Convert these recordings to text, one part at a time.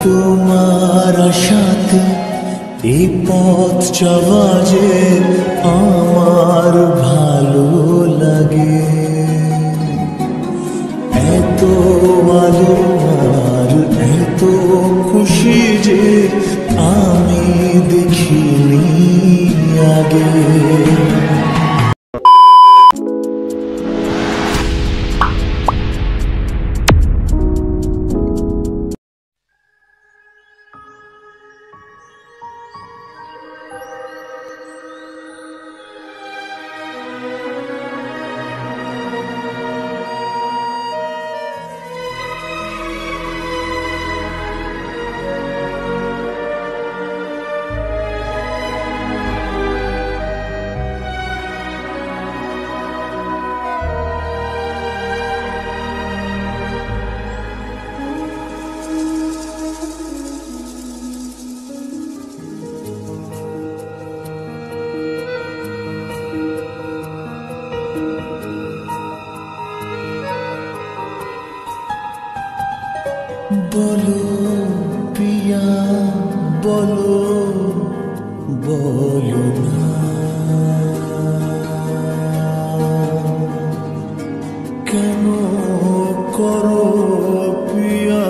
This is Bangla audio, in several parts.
তোমার সাথে এই পথ চলা যে আমার ভালো লাগে, এত ভালো আর এত খুশি যে আমি দেখিনি আগে। বলো পিয়া বলো, বলো না কেন করো পিয়া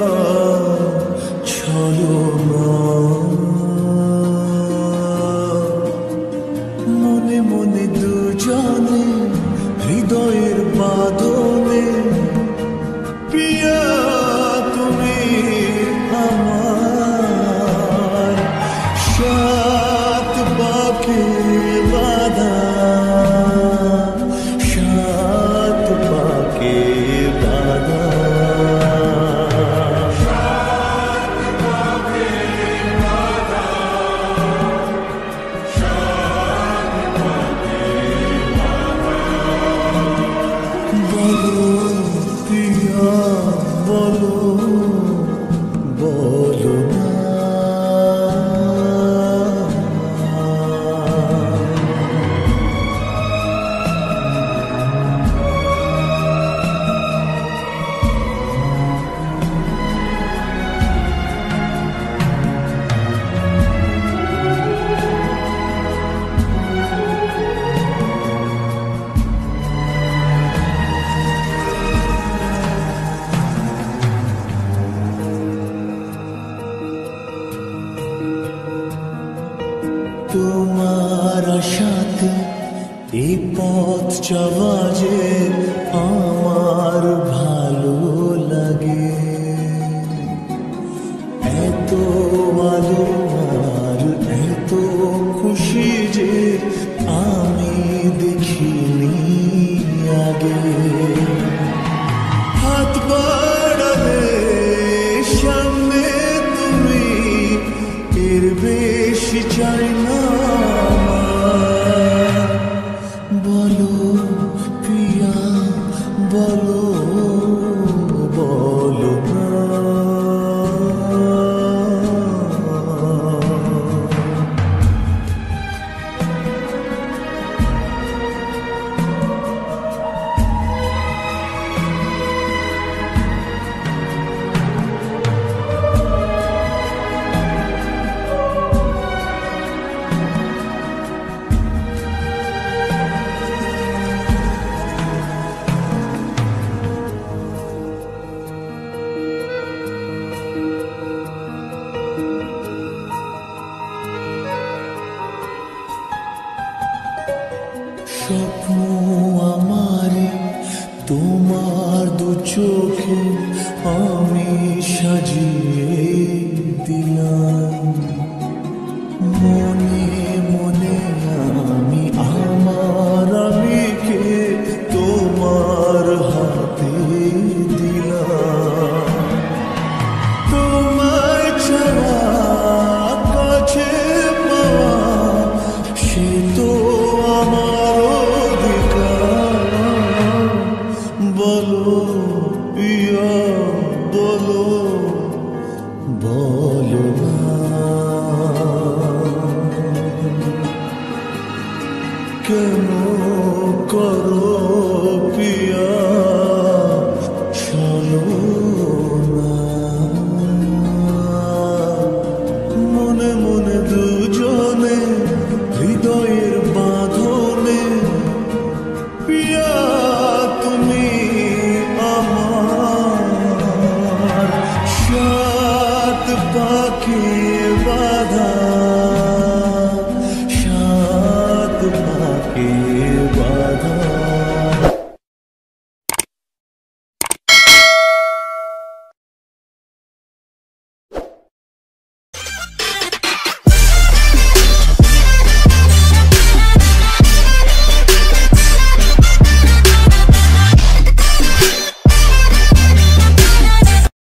ছলনা, মনে মনে দুজনে হৃদয়ের বাঁধনে পিয়া তুমি আমার সাত পাকে বাঁধা, সাত পাকে বাঁধা, সাত পাকে বাঁধা, সাত পাকে বাঁধা। বলো পিয়া বলো, বলো না তোমার সাথে এই পথ চলা যে আমার ভালো লাগে, এত ভালো আর এত খুশি যে আমি দেখিনি আগে। হাত বাড়ালে সামনে তুমি, এর বেশি চাই না। বলো পিয়া বলো, বলো না স্বপ্ন আমারে তোমার দু চোখে আমি সাজিয়ে দিলাম, মনে মনে আমি আমার আমিকে তোমার হাতে দিলাম। তোমায় ছাড়া কাছে পাওয়া সে তো আমার অধিকার। বলো পিয়া বলো, বলো না কেন করো পিয়া ছলনা। के